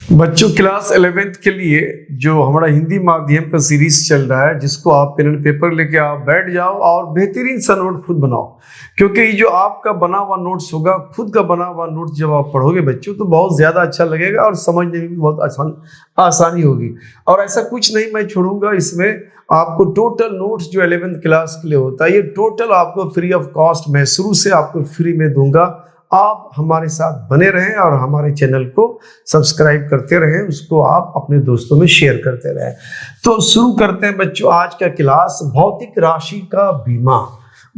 बच्चों class 11th के लिए जो हमारा हिंदी माध्यम का सीरीज चल रहा है, जिसको आप पेन एंड पेपर लेके आप बैठ जाओ और बेहतरीन सा नोट खुद बनाओ। क्योंकि ये जो आपका बना हुआ नोट्स होगा, खुद का बना हुआ नोट जब आप पढ़ोगे बच्चों, तो बहुत ज़्यादा अच्छा लगेगा और समझने में भी बहुत आसानी होगी। और ऐसा कुछ नहीं मैं छोड़ूंगा, इसमें आपको टोटल नोट्स जो 11th क्लास के लिए होता है, ये टोटल आपको फ्री ऑफ कॉस्ट मैं शुरू से आपको फ्री में दूंगा। आप हमारे साथ बने रहें और हमारे चैनल को सब्सक्राइब करते रहें, उसको आप अपने दोस्तों में शेयर करते रहें। तो शुरू करते हैं बच्चों आज का क्लास, भौतिक राशि का बीमा।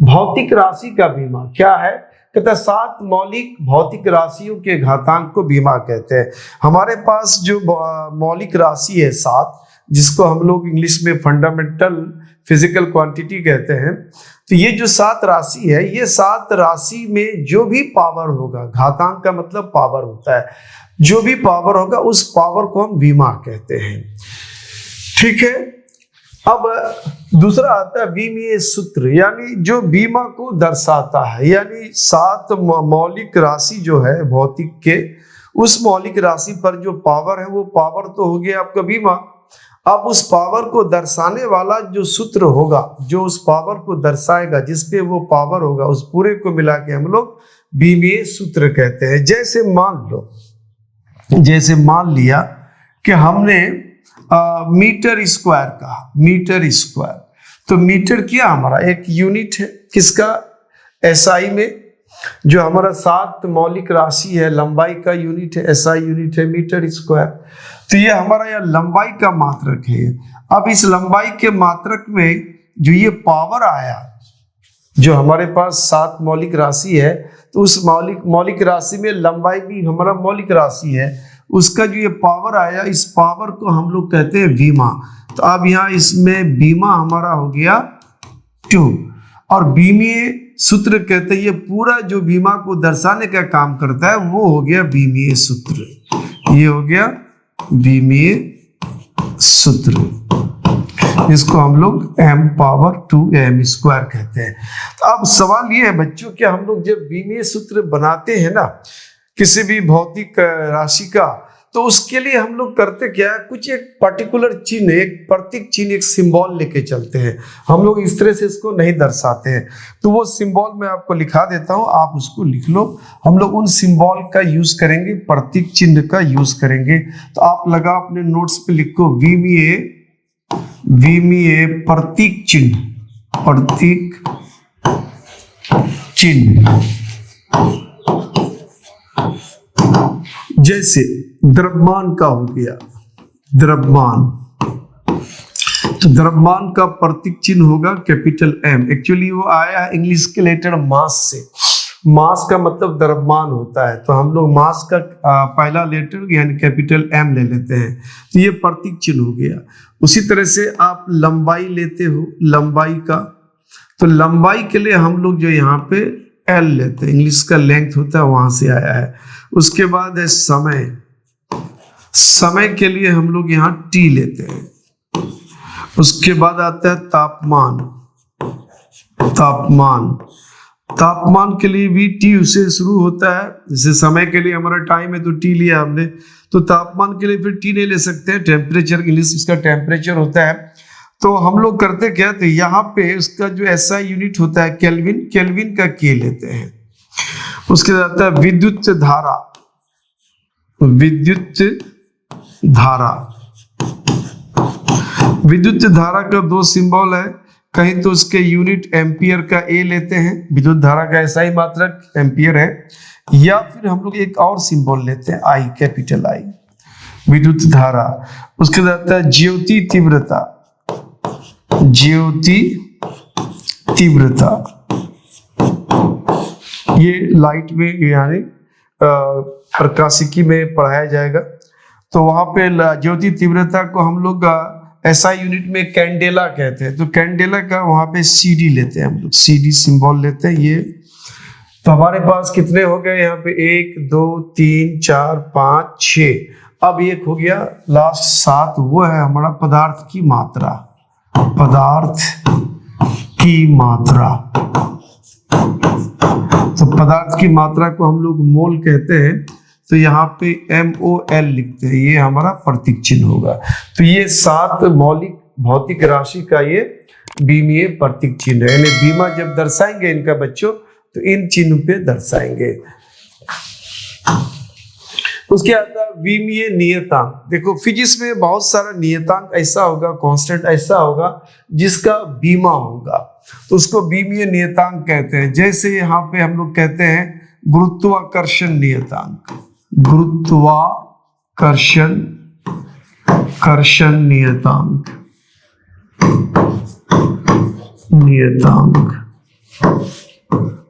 भौतिक राशि का बीमा क्या है? कहते हैं 7 मौलिक भौतिक राशियों के घातांक को बीमा कहते हैं। हमारे पास जो मौलिक राशि है 7, जिसको हम लोग इंग्लिश में फंडामेंटल फिजिकल क्वांटिटी कहते हैं, तो ये जो 7 राशि है, ये 7 राशि में जो भी पावर होगा, घातांक का मतलब पावर होता है, जो भी पावर होगा उस पावर को हम बीमा कहते हैं। ठीक है। अब दूसरा आता है बीमीय सूत्र, यानी जो बीमा को दर्शाता है, यानी 7 मौलिक राशि जो है भौतिक के, उस मौलिक राशि पर जो पावर है वो पावर तो हो गया आपका बीमा। अब उस पावर को दर्शाने वाला जो सूत्र होगा, जो उस पावर को दर्शाएगा, जिसपे वो पावर होगा, उस पूरे को मिला के हम लोग बीमीय सूत्र कहते हैं। जैसे मान लिया कि हमने मीटर स्क्वायर कहा, मीटर स्क्वायर, तो मीटर क्या हमारा एक यूनिट है, किसका? एसआई में। जो हमारा 7 मौलिक राशि है, लंबाई का यूनिट है, एसआई यूनिट है मीटर स्क्वायर। तो ये हमारा यह लंबाई का मात्रक है। अब इस लंबाई के मात्रक में जो ये पावर आया, जो हमारे पास 7 मौलिक राशि है, तो उस मौलिक राशि में लंबाई भी हमारा मौलिक राशि है, उसका जो ये पावर आया, इस पावर को हम लोग कहते हैं बीमा। तो अब यहाँ इसमें बीमा हमारा हो गया 2, और बीमीय सूत्र कहते हैं ये पूरा जो बीमा को दर्शाने का काम करता है वो हो गया बीमीय सूत्र। ये हो गया बीमीय सूत्र, इसको हम लोग m⁴ कहते हैं। तो अब सवाल ये है बच्चों, कि हम लोग जब बीमीय सूत्र बनाते हैं ना किसी भी भौतिक राशि का, तो उसके लिए हम लोग करते क्या है, कुछ एक पर्टिकुलर चिन्ह, एक प्रतीक चिन्ह, एक सिंबल लेके चलते हैं। हम लोग इस तरह से इसको नहीं दर्शाते हैं। तो वो सिंबल मैं आपको लिखा देता हूं, आप उसको लिख लो। हम लोग उन सिंबल का यूज करेंगे, प्रतीक चिन्ह का यूज करेंगे। तो आप लगा अपने नोट्स पे लिखो बीमीय प्रतीक चिन्ह, प्रतीक चिन्ह। जैसे द्रव्यमान का हो गया, द्रव्यमान, तो द्रव्यमान का प्रतीक चिन्ह होगा कैपिटल M। एक्चुअली वो आया है इंग्लिश के लेटर मास से। मास का मतलब द्रव्यमान होता है, तो हम लोग मास का पहला लेटर यानी कैपिटल M ले लेते हैं, तो ये प्रतीक चिन्ह हो गया। उसी तरह से आप लंबाई लेते हो, लंबाई का, तो लंबाई के लिए हम लोग जो यहाँ पे L लेते हैं, इंग्लिश का लेंथ होता है, वहां से आया है। उसके बाद है समय, समय के लिए हम लोग यहाँ T लेते हैं। उसके बाद आता है तापमान, तापमान, तापमान के लिए भी T से शुरू होता है। जैसे समय के लिए हमारा टाइम है तो T लिया हमने, तो तापमान के लिए फिर T नहीं ले सकते हैं, टेम्परेचर, इंग्लिश इसका टेम्परेचर होता है। तो हम लोग करते क्या, तो यहाँ पे उसका जो एसआई यूनिट होता है केल्विन, केल्विन का K लेते हैं। उसके बाद आता है विद्युत धारा, विद्युत धारा, विद्युत धारा का 2 सिंबल है, कहीं तो उसके यूनिट एम्पियर का A लेते हैं, विद्युत धारा का एसआई मात्रक एम्पियर है, या फिर हम लोग एक और सिंबल लेते हैं I, कैपिटल I, विद्युत धारा। उसके बाद आता है ज्योति तीव्रता, ज्योति तीव्रता, ये लाइट में यानी प्रकाशिकी में पढ़ाया जाएगा। तो वहां पे ज्योति तीव्रता को हम लोग एसआई यूनिट में कैंडेला कहते हैं, तो कैंडेला का वहां पे CD लेते हैं, हम लोग CD सिंबल लेते हैं। ये तो हमारे पास कितने हो गए यहाँ पे, 1 2 3 4 5 6, अब एक हो गया लास्ट 7, वो है हमारा पदार्थ की मात्रा, पदार्थ की मात्रा। तो पदार्थ की मात्रा को हम लोग मोल कहते हैं। तो यहाँ पे MOL लिखते हैं, ये हमारा प्रतीक चिन्ह होगा। तो ये 7 मौलिक भौतिक राशि का ये बीमीय प्रतीक चिन्ह है, यानी बीमा जब दर्शाएंगे इनका बच्चों तो इन चिन्ह पे दर्शाएंगे। उसके आता है विमीय नियतांक। देखो फिजिक्स में बहुत सारा नियतांक ऐसा होगा, कांस्टेंट ऐसा होगा जिसका बीमा होगा, तो उसको विमीय नियतांक कहते हैं। जैसे यहाँ पे हम लोग कहते हैं गुरुत्वाकर्षण नियतांक, गुरुत्वाकर्षण नियतांक,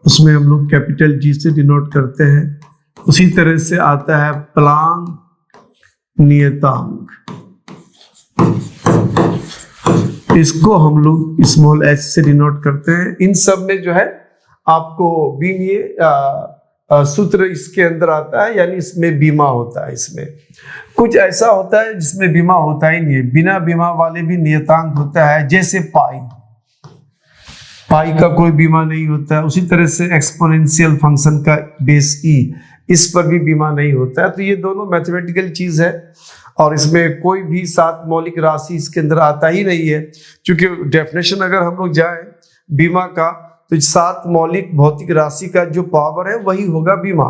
उसमें हम लोग कैपिटल G से डिनोट करते हैं। उसी तरह से आता है प्लांक नियतांक, इसको हम लोग स्मॉल h से डिनोट करते हैं। इन सब में जो है आपको बीमीय सूत्र इसके अंदर आता है, यानी इसमें बीमा होता है। इसमें कुछ ऐसा होता है जिसमें बीमा होता ही नहीं है, बिना बीमा वाले भी नियतांक होता है, जैसे पाई का कोई बीमा नहीं होता है। उसी तरह से एक्सपोनेंशियल फंक्शन का बेस E, इस पर भी बीमा नहीं होता है। तो ये दोनों मैथमेटिकल चीज है और इसमें कोई भी 7 मौलिक राशि इसके अंदर आता ही नहीं है, क्योंकि डेफिनेशन अगर हम लोग जाए बीमा का तो 7 मौलिक भौतिक राशि का जो पावर है वही होगा बीमा।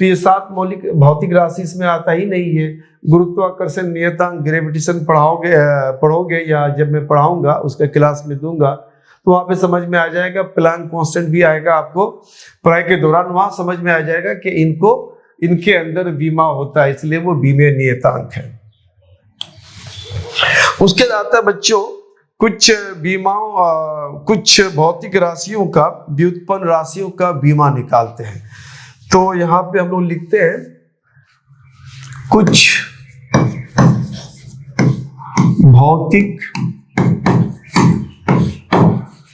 तो ये 7 मौलिक भौतिक राशि इसमें आता ही नहीं है। गुरुत्वाकर्षण नियतांक ग्रेविटेशन पढ़ोगे या जब मैं पढ़ाऊंगा उसका क्लास में दूंगा तो वहां पे समझ में आ जाएगा, प्लांक कांस्टेंट भी आएगा आपको पढ़ाई के दौरान, वहां समझ में आ जाएगा कि इनके अंदर बीमा होता है, इसलिए वो बीमीय नियतांक है। उसके बाद आता है बच्चों कुछ बीमाओं, कुछ भौतिक राशियों का, व्युत्पन्न राशियों का बीमा निकालते हैं। तो यहाँ पे हम लोग लिखते हैं कुछ भौतिक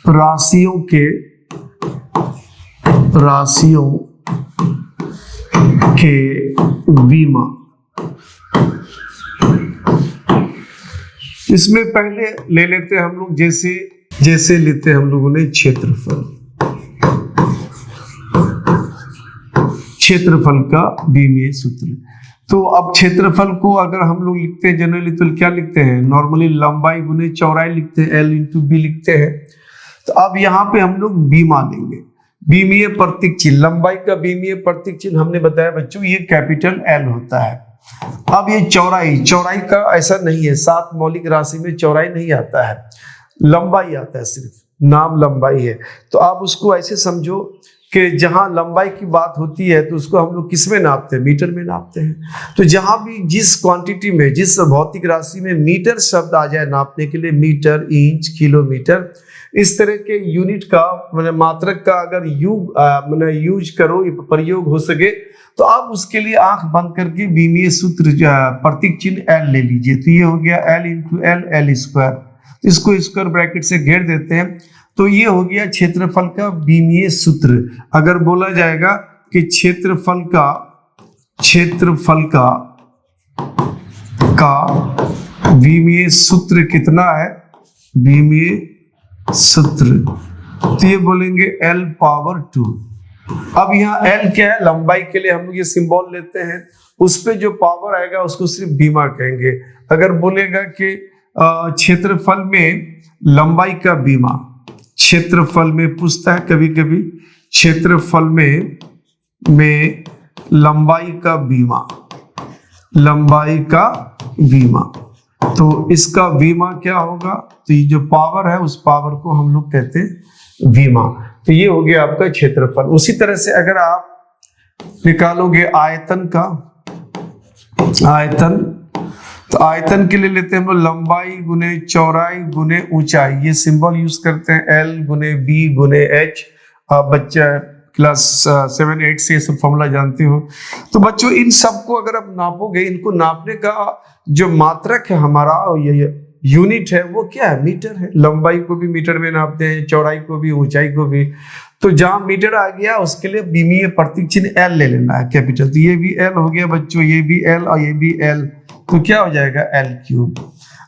राशियों के बीमा। इसमें पहले ले लेते हैं हम लोग, जैसे लेते हैं हम लोगों ने क्षेत्रफल का बीमीय सूत्र। तो अब क्षेत्रफल को अगर हम लोग लिखते हैं जनरली तो क्या लिखते हैं, नॉर्मली लंबाई गुने चौड़ाई लिखते हैं, L इंटू B लिखते हैं। तो अब यहाँ पे हम लोग बीमा लेंगे, बीमीय प्रतीक चिन्ह, लंबाई का बीमीय प्रतीक चिन्ह हमने बताया बच्चों ये कैपिटल L होता है। अब ये चौड़ाई का ऐसा नहीं है, 7 मौलिक राशि में चौड़ाई नहीं आता है, लंबाई आता है, सिर्फ नाम लंबाई है। तो आप उसको ऐसे समझो कि जहां लंबाई की बात होती है तो उसको हम लोग किस में नापते हैं, मीटर में नापते हैं। तो जहां भी जिस क्वांटिटी में, जिस भौतिक राशि में मीटर शब्द आ जाए नापने के लिए, मीटर, इंच, किलोमीटर, इस तरह के यूनिट का मतलब मात्रक का अगर यूज करो, प्रयोग हो सके, तो आप उसके लिए आंख बंद करके बीमीय सूत्र प्रतीक चिन्ह L ले लीजिए। तो ये हो गया L इंटू L स्क्वायर, इसको स्क्वायर ब्रैकेट से घेर देते हैं। तो ये हो गया क्षेत्रफल का बीमीय सूत्र। अगर बोला जाएगा कि क्षेत्रफल का बीमीय सूत्र कितना है, बीमीय सूत्र, तो ये बोलेंगे L पावर 2। अब यहाँ L क्या है, लंबाई के लिए हम लोग ये सिंबल लेते हैं, उस पे जो पावर आएगा उसको सिर्फ बीमा कहेंगे। अगर बोलेगा कि क्षेत्रफल में लंबाई का बीमा, क्षेत्रफल में पूछता है कभी कभी, क्षेत्रफल में लंबाई का बीमा, तो इसका बीमा क्या होगा, तो ये जो पावर है उस पावर को हम लोग कहते हैं बीमा। तो ये हो गया आपका क्षेत्रफल। उसी तरह से अगर आप निकालोगे आयतन का, तो आयतन के लिए लेते हैं हम लोग लंबाई गुने चौड़ाई गुने ऊंचाई, ये सिंबल यूज करते हैं L गुने B गुने H। बच्चा क्लास 7-8 से सब फॉर्मूला जानते हो। तो बच्चों इन सबको अगर आप नापोगे, इनको नापने का जो मात्रक है हमारा, ये यूनिट है, वो क्या है, मीटर है। लंबाई को भी मीटर में नापते हैं, चौड़ाई को भी, ऊंचाई को भी। तो जहां मीटर आ गया उसके लिए बीमीय प्रतीक चिन्ह L ले लेना है, कैपिटल। तो ये भी L हो गया बच्चों, ये भी L और ये भी L, तो क्या हो जाएगा L क्यूब।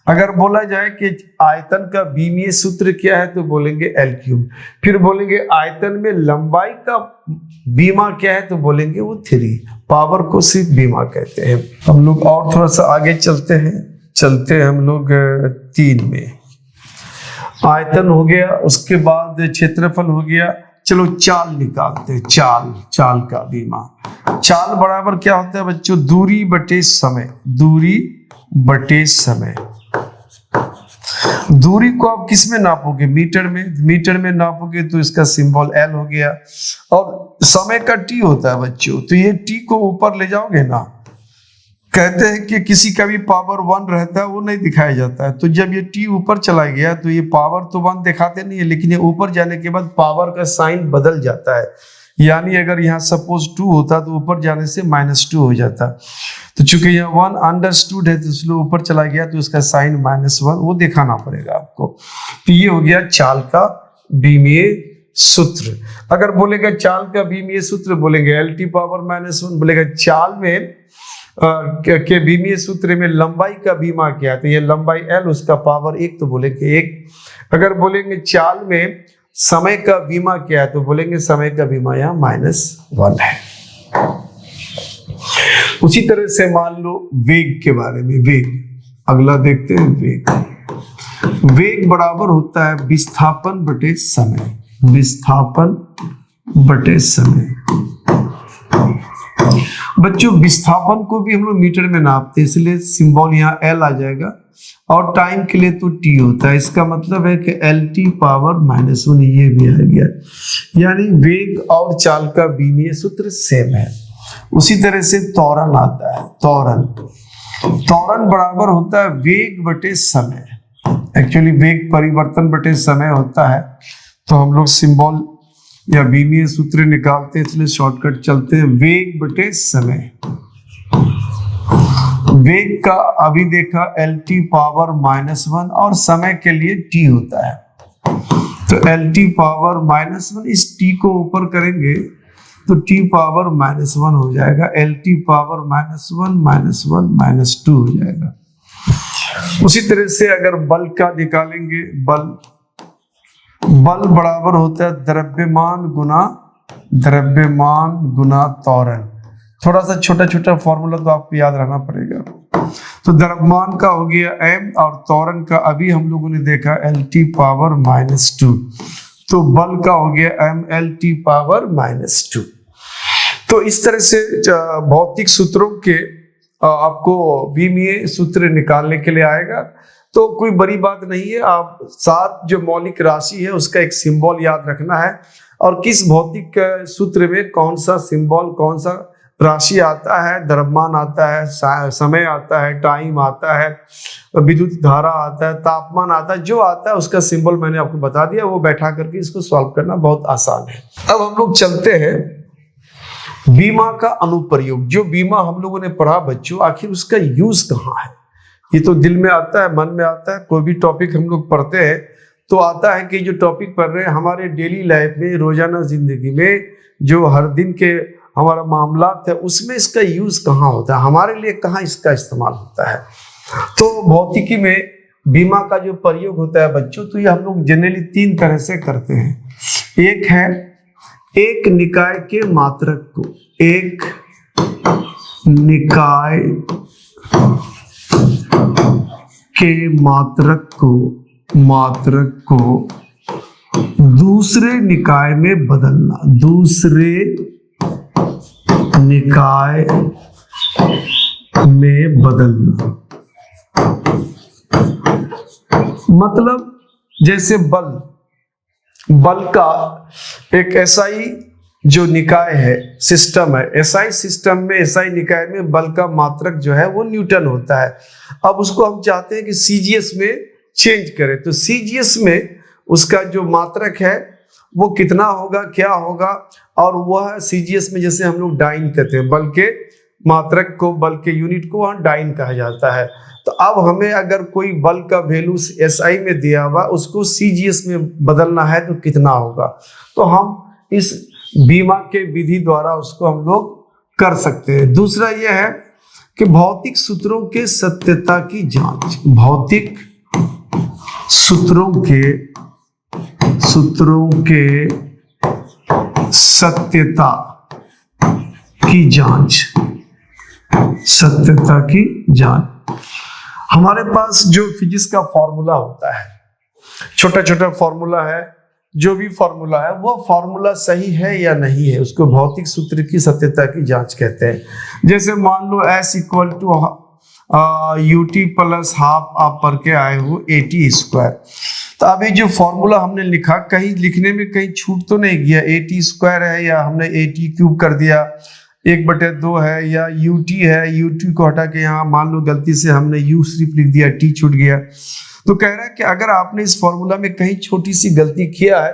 अगर बोला जाए कि आयतन का बीमीय सूत्र क्या है तो बोलेंगे L क्यूब। फिर बोलेंगे आयतन में लंबाई का बीमा क्या है तो बोलेंगे वो 3। पावर को सिर्फ बीमा कहते हैं। हम लोग और थोड़ा सा आगे चलते हैं हम लोग 3 में। आयतन हो गया, उसके बाद क्षेत्रफल हो गया। चलो चाल निकालते हैं। चाल का बीमा। चाल बराबर क्या होता है बच्चों? दूरी बटे समय। दूरी बटे समय। दूरी को आप किस में नापोगे? मीटर में। मीटर में नापोगे तो इसका सिंबल L हो गया। और समय का T होता है बच्चों, तो ये T को ऊपर ले जाओगे ना। कहते हैं कि किसी का भी पावर 1 रहता है वो नहीं दिखाया जाता है, तो जब ये T ऊपर चला गया तो ये पावर तो 1 दिखाते नहीं है, लेकिन ये ऊपर जाने के बाद पावर का साइन बदल जाता है। यानी अगर यहाँ सपोज 2 होता तो ऊपर जाने से -2 हो जाता। तो चूंकि यह 1 अंडरस्टूड है तो इसलिए ऊपर चला गया तो इसका साइन -1 वो दिखाना पड़ेगा आपको। तो ये हो गया चाल का बीमीय सूत्र। अगर बोलेगा चाल का बीमीय सूत्र बोलेंगे LT पावर -1। बोलेगा चाल में के बीमीय सूत्र में लंबाई का बीमा क्या है तो ये लंबाई L, उसका पावर 1 तो बोलेंगे 1। अगर बोलेंगे चाल में समय का बीमा क्या है तो बोलेंगे समय का बीमा यहाँ -1 है। उसी तरह से मान लो वेग के बारे में। वेग अगला देखते हैं। वेग बराबर होता है विस्थापन बटे समय। विस्थापन बटे समय। बच्चों विस्थापन को भी हम लोग मीटर में नापते हैं, इसलिए सिंबल यहाँ L आ जाएगा। और टाइम के लिए तो T होता है। इसका मतलब है कि LT पावर -1 ये भी आ गया। यानी वेग और चाल का बीमीय सूत्र सेम है। उसी तरह से त्वरण आता है। त्वरण बराबर होता है वेग बटे समय। एक्चुअली वेग परिवर्तन बटे समय होता है, तो हम लोग सिंबल या बीमीय सूत्र निकालते हैं, इसलिए शॉर्टकट चलते हैं। वेग बटे समय। वेग का अभी देखा LT पावर -1 और समय के लिए T होता है, तो LT पावर -1 इस T को ऊपर करेंगे तो T पावर -1 हो जाएगा। LT पावर -1 -2 हो जाएगा। उसी तरह से अगर बल का निकालेंगे, बल बराबर होता है द्रव्यमान गुना त्वरण। थोड़ा सा छोटा फॉर्मूला तो आपको याद रहना पड़ेगा। तो द्रव्यमान का हो गया m और त्वरण का अभी हम लोगों ने देखा LT पावर -2, तो बल का हो गया MLT पावर -2। तो इस तरह से भौतिक सूत्रों के आपको बीमीय सूत्र निकालने के लिए आएगा। तो कोई बड़ी बात नहीं है। आप 7 जो मौलिक राशि है उसका एक सिंबल याद रखना है, और किस भौतिक सूत्र में कौन सा सिंबल, कौन सा राशि आता है। द्रव्यमान आता है, समय आता है, टाइम आता है, विद्युत धारा आता है, तापमान आता है। जो आता है उसका सिंबल मैंने आपको बता दिया, वो बैठा करके इसको सॉल्व करना बहुत आसान है। अब हम लोग चलते हैं बीमा का अनुप्रयोग। जो बीमा हम लोगों ने पढ़ा बच्चों, आखिर उसका यूज कहाँ है? ये तो दिल में आता है, मन में आता है। कोई भी टॉपिक हम लोग पढ़ते हैं तो आता है कि जो टॉपिक पढ़ रहे हैं हमारे डेली लाइफ में, रोजाना जिंदगी में, जो हर दिन के हमारा मामलात है, उसमें इसका यूज कहाँ होता है, हमारे लिए कहाँ इसका इस्तेमाल होता है। तो भौतिकी में बीमा का जो प्रयोग होता है बच्चों, तो ये हम लोग जनरली 3 तरह से करते हैं। एक है एक निकाय के मात्रक को, एक निकाय के मात्रक को दूसरे निकाय में बदलना। दूसरे निकाय में बदलना मतलब जैसे बल का एक SI जो निकाय है, सिस्टम है, SI सिस्टम में, SI निकाय में बल का मात्रक जो है वो न्यूटन होता है। अब उसको हम चाहते हैं कि CGS में चेंज करें, तो CGS में उसका जो मात्रक है वो कितना होगा, क्या होगा, और वह CGS में जैसे हम लोग डाइन कहते हैं, बल के मात्रक को, बल के यूनिट को वहाँ डाइन कहा जाता है। तो अब हमें अगर कोई बल का वैल्यू SI में दिया हुआ, उसको CGS में बदलना है तो कितना होगा, तो हम इस बीमा के विधि द्वारा उसको हम लोग कर सकते हैं। दूसरा यह है कि भौतिक सूत्रों के सत्यता की जांच, भौतिक सूत्रों के सत्यता की जांच, सत्यता की जांच। हमारे पास जो फिजिक्स का फॉर्मूला होता है, छोटा छोटा फॉर्मूला है, जो भी फॉर्मूला है वो फॉर्मूला सही है या नहीं है, उसको भौतिक सूत्र की सत्यता की जांच कहते हैं। जैसे मान लो S equal to UT plus half आप पढ़ के आए हो AT स्क्वायर। तो अभी जो फॉर्मूला हमने लिखा, कहीं लिखने में कहीं छूट तो नहीं गया, AT स्क्वायर है या हमने AT क्यूब कर दिया, 1/2 है, या UT है, UT को हटा के यहाँ मान लो गलती से हमने U सिर्फ लिख दिया, T छूट गया। तो कह रहा है कि अगर आपने इस फॉर्मूला में कहीं छोटी सी गलती किया है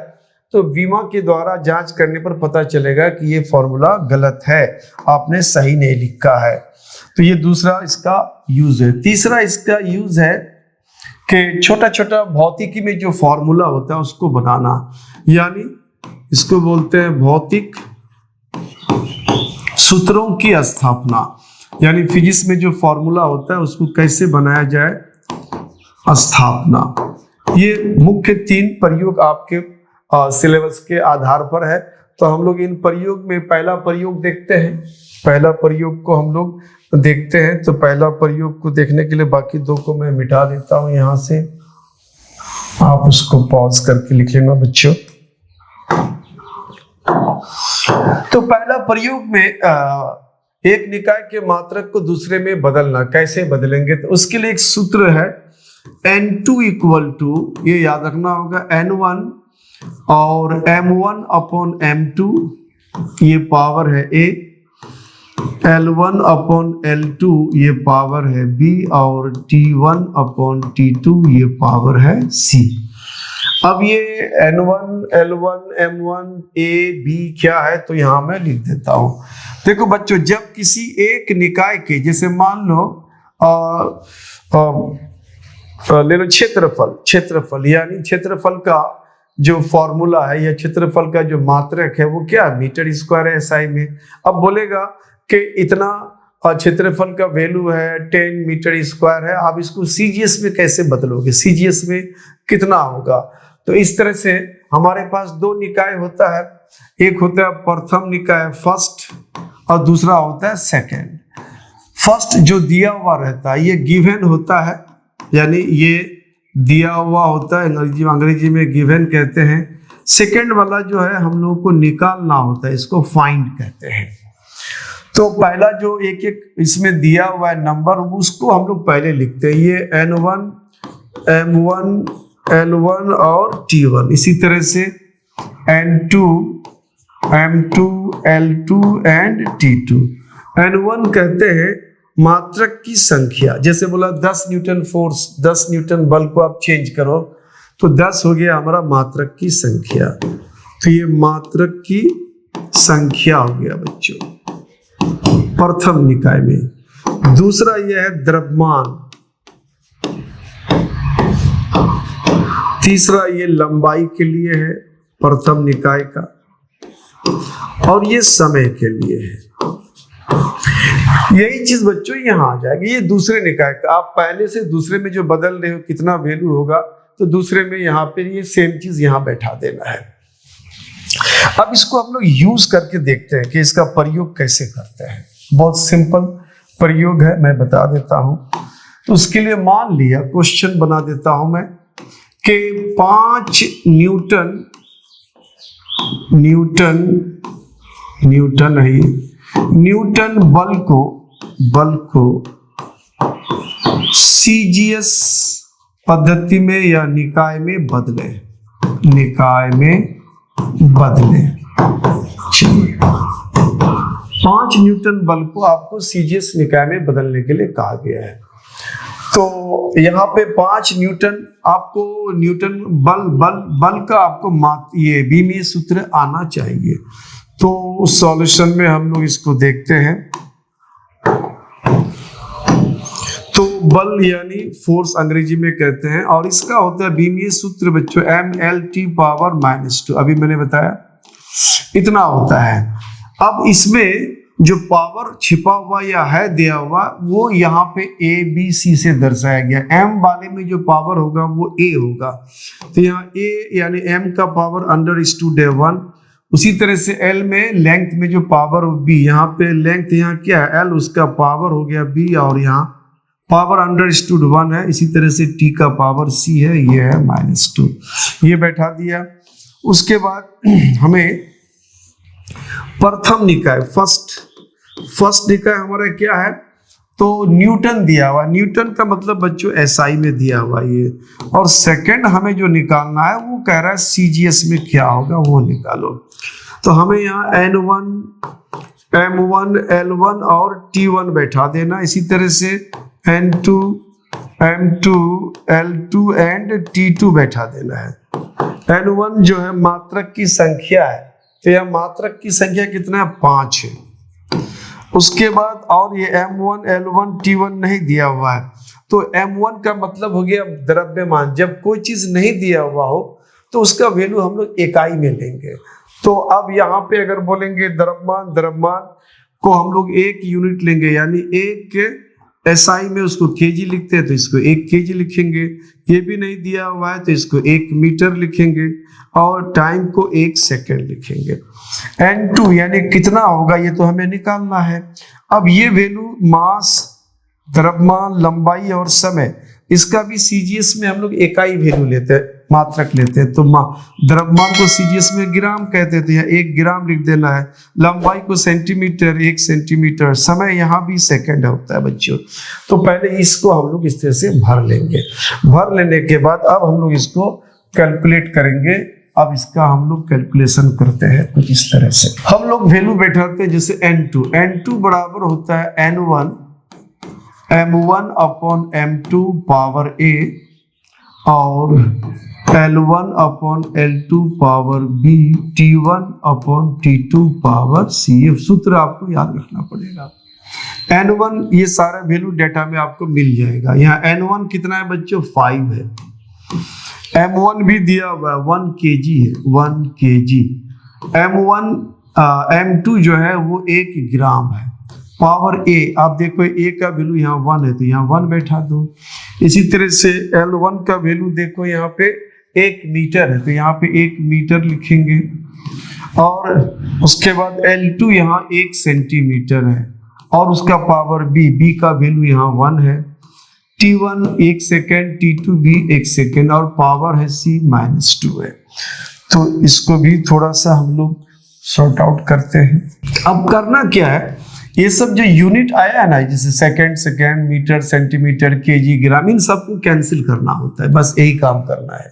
तो वीमा के द्वारा जांच करने पर पता चलेगा कि ये फॉर्मूला गलत है, आपने सही नहीं लिखा है। तो ये दूसरा इसका यूज है। तीसरा इसका यूज है कि छोटा छोटा भौतिकी में जो फॉर्मूला होता है उसको बनाना, यानी इसको बोलते हैं भौतिक सूत्रों की स्थापना, यानी फिजिक्स में जो फॉर्मूला होता है उसको कैसे बनाया जाए, स्थापना। ये मुख्य 3 प्रयोग आपके सिलेबस के आधार पर है। तो हम लोग इन प्रयोग में पहला प्रयोग देखते हैं, पहला प्रयोग को हम लोग देखते हैं। तो पहला प्रयोग को देखने के लिए बाकी 2 को मैं मिटा देता हूं यहां से, आप उसको पॉज करके लिख लेना बच्चों। तो पहला प्रयोग में एक निकाय के मात्रक को दूसरे में बदलना, कैसे बदलेंगे, तो उसके लिए एक सूत्र है N2 इक्वल टू, ये याद रखना होगा, N1 और M1 अपॉन M2, ये पावर है A, L1 अपॉन L2 ये पावर है B, और T1 अपॉन T2 ये पावर है C। अब ये N1, L1, M1, A, B क्या है, तो यहां मैं लिख देता हूं। देखो बच्चों, जब किसी एक निकाय के, जैसे मान लो ले लो क्षेत्रफल, यानी क्षेत्रफल का जो फॉर्मूला है या क्षेत्रफल का जो मात्रक है वो क्या, मीटर स्क्वायर है SI में। अब बोलेगा कि इतना क्षेत्रफल का वैल्यू है 10 मीटर स्क्वायर है, आप इसको CGS में कैसे बदलोगे, CGS में कितना होगा। तो इस तरह से हमारे पास 2 निकाय होता है, एक होता है प्रथम निकाय फर्स्ट, और दूसरा होता है सेकेंड। फर्स्ट जो दिया हुआ रहता है ये गिवन होता है, यानी ये दिया हुआ होता है, अंग्रेजी में गिवन कहते हैं। सेकेंड वाला जो है हम लोगों को निकालना होता है, इसको फाइंड कहते हैं। तो पहला जो एक एक इसमें दिया हुआ है नंबर, उसको हम लोग पहले लिखते हैं, ये N1, M1, L1 और T1। इसी तरह से N2, M2, L2 and T2। N1 कहते हैं मात्रक की संख्या, जैसे बोला 10 न्यूटन फोर्स, 10 न्यूटन बल को आप चेंज करो तो 10 हो गया हमारा मात्रक की संख्या। तो ये मात्रक की संख्या हो गया बच्चों प्रथम निकाय में। दूसरा यह है द्रव्यमान, तीसरा ये लंबाई के लिए है प्रथम निकाय का, और ये समय के लिए है। यही चीज बच्चों यहाँ आ जाएगी, ये दूसरे निकाय का। आप पहले से दूसरे में जो बदल रहे हो कितना वैल्यू होगा, तो दूसरे में यहाँ पे ये सेम चीज यहाँ बैठा देना है। अब इसको हम लोग यूज करके देखते हैं कि इसका प्रयोग कैसे करते हैं। बहुत सिंपल प्रयोग है, मैं बता देता हूं। तो उसके लिए मान लिया, क्वेश्चन बना देता हूं मैं कि 5 न्यूटन बल को CGS पद्धति में या निकाय में बदले। 5 न्यूटन बल को आपको CGS निकाय में बदलने के लिए कहा गया है। तो यहाँ पे 5 न्यूटन, आपको न्यूटन बल का आपको ये बीमीय सूत्र आना चाहिए। तो सॉल्यूशन में हम लोग इसको देखते हैं। तो बल यानी फोर्स अंग्रेजी में कहते हैं, और इसका होता है बीमीय सूत्र बच्चों mLT पावर -2। अभी मैंने बताया इतना होता है। अब इसमें जो पावर छिपा हुआ या है दिया हुआ वो यहाँ पे ए बी सी से दर्शाया गया। m वाले में जो पावर होगा वो a होगा, तो यहाँ a यानी m का पावर √1। उसी तरह से l में लेंथ में जो पावर हो b, यहाँ पे लेंथ यहाँ क्या है l, उसका पावर हो गया b और यहाँ पावर √1 है। इसी तरह से t का पावर c है, ये है -2, ये बैठा दिया। उसके बाद हमें प्रथम निकाय फर्स्ट निकाय हमारा क्या है, तो न्यूटन दिया हुआ। न्यूटन का मतलब बच्चों एसआई में दिया हुआ ये। और सेकंड हमें जो निकालना है वो कह रहा है सीजीएस में क्या होगा वो निकालो। तो हमें यहाँ N1 M1 L1 और T1 बैठा देना। इसी तरह से N2 M2 L2 and T2 बैठा देना है। N1 जो है मात्रक की संख्या है, तो यह मात्रक की संख्या कितना है, 5 है। उसके बाद और ये M1 L1 T1 नहीं दिया हुआ है, तो M1 का मतलब हो गया द्रव्यमान। जब कोई चीज नहीं दिया हुआ हो तो उसका वैल्यू हम लोग इकाई में लेंगे। तो अब यहाँ पे अगर बोलेंगे द्रव्यमान को हम लोग 1 यूनिट लेंगे, यानी 1 SI में उसको केजी लिखते हैं तो इसको 1 केजी लिखेंगे। ये भी नहीं दिया हुआ है तो इसको 1 मीटर लिखेंगे और टाइम को 1 सेकेंड लिखेंगे। N2 यानी कितना होगा ये तो हमें निकालना है। अब ये वैल्यू मास, द्रव्यमान, लंबाई और समय, इसका भी सीजीएस में हम लोग इकाई वैल्यू लेते हैं, मात्रक लेते हैं। तो द्रव्यमान को सीजीएस में ग्राम कहते थे, यहाँ 1 ग्राम लिख देना है। लंबाई को सेंटीमीटर, 1 सेंटीमीटर। समय यहाँ भी सेकंड होता है बच्चों। तो पहले इसको हम लोग इस तरह से भर लेंगे। भर लेने के बाद अब हम लोग इसको कैलकुलेट करेंगे। अब इसका हम लोग कैलकुलेशन करते हैं कुछ इस तरह से। हम लोग वैल्यू बैठाते हैं, जैसे N2 बराबर होता है N1 M1 upon M2 power A और L1 upon L2 power B, T1 upon T2 power C। ये सूत्र आपको याद रखना पड़ेगा। N1 ये सारा वैल्यू डेटा में आपको मिल जाएगा। यहाँ N1 कितना है बच्चों, 5 है। M1 भी दिया हुआ है 1 kg है, 1 kg। M2 जो है वो 1 ग्राम है। पावर A, आप देखो A का वैल्यू यहाँ 1 है तो यहाँ 1 बैठा दो। इसी तरह से L1 का वैल्यू देखो यहाँ पे 1 मीटर है तो यहाँ पे 1 मीटर लिखेंगे। और उसके बाद L2 यहाँ 1 सेंटीमीटर है और उसका पावर B का वैल्यू यहाँ 1 है। T1 1 सेकेंड, T2 भी 1 सेकेंड और पावर है C -2 है। तो इसको भी थोड़ा सा हम लोग सॉर्ट आउट करते हैं। अब करना क्या है, ये सब जो यूनिट आया है ना, जैसे सेकेंड, मीटर, सेंटीमीटर, केजी, ग्राम, इन सबको कैंसिल करना होता है, बस यही काम करना है।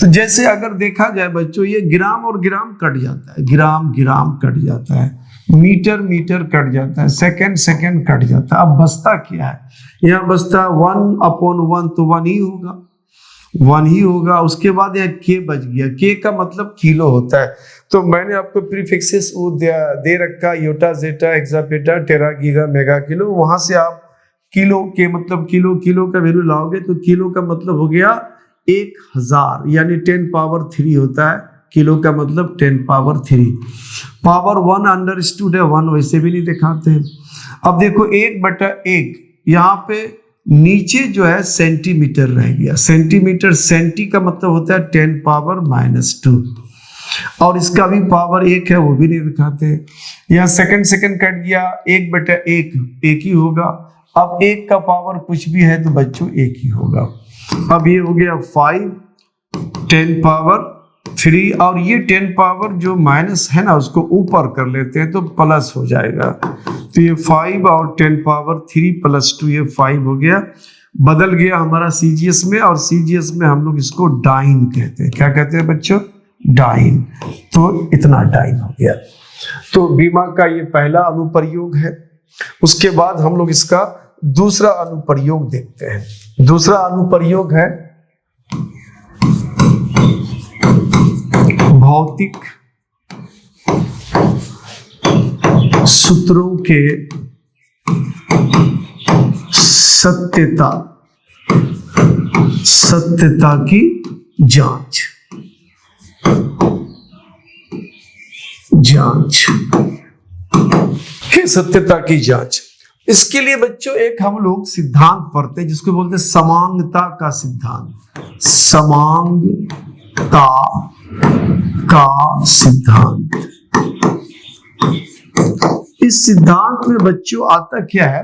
तो जैसे अगर देखा जाए बच्चों, ये ग्राम और ग्राम कट जाता है, ग्राम कट जाता है, मीटर कट जाता है, सेकेंड कट जाता है। अब बचता क्या है, यहाँ बचता 1/1 तो 1 ही होगा। उसके बाद यहाँ के बच गया, के का मतलब किलो होता है। तो मैंने आपको प्रीफिक्सेस वो दे रखा, योटा, जेटा, हेक्सापेटा, टेरा, गीगा, मेगा, किलो। वहां से आप किलो के मतलब किलो का वैल्यू लाओगे तो किलो का मतलब हो गया 1000, यानी 10 पावर 3 होता है। किलो का मतलब 10 पावर 3। पावर 1/1 वैसे भी नहीं दिखाते। अब देखो 1/1, यहाँ पे नीचे जो है सेंटीमीटर रह गया। सेंटीमीटर, सेंटी का मतलब होता है 10 पावर -2 और इसका भी पावर 1 है, वो भी नहीं दिखाते। यहाँ सेकंड कट गया, 1/1 1 ही होगा। अब 1 का पावर कुछ भी है तो बच्चों 1 ही होगा। अब ये हो गया 5 10 पावर 3 और ये 10 पावर जो माइनस है ना उसको ऊपर कर लेते हैं तो प्लस हो जाएगा। तो ये 5 और 10 पावर 3 + 2, ये 5 हो गया। बदल गया हमारा सीजीएस में, और सीजीएस में हम लोग इसको डाइन कहते हैं। क्या कहते हैं बच्चों, डाइन। तो इतना डाइन हो गया। तो बीमा का ये पहला अनुप्रयोग है। उसके बाद हम लोग इसका दूसरा अनुप्रयोग देखते हैं। दूसरा अनुप्रयोग है भौतिक सूत्रों के सत्यता की जांच। है सत्यता की जांच। इसके लिए बच्चों एक हम लोग सिद्धांत पढ़ते हैं जिसको बोलते हैं समांगता का सिद्धांत। समांगता का सिद्धांत। इस सिद्धांत में बच्चों आता क्या है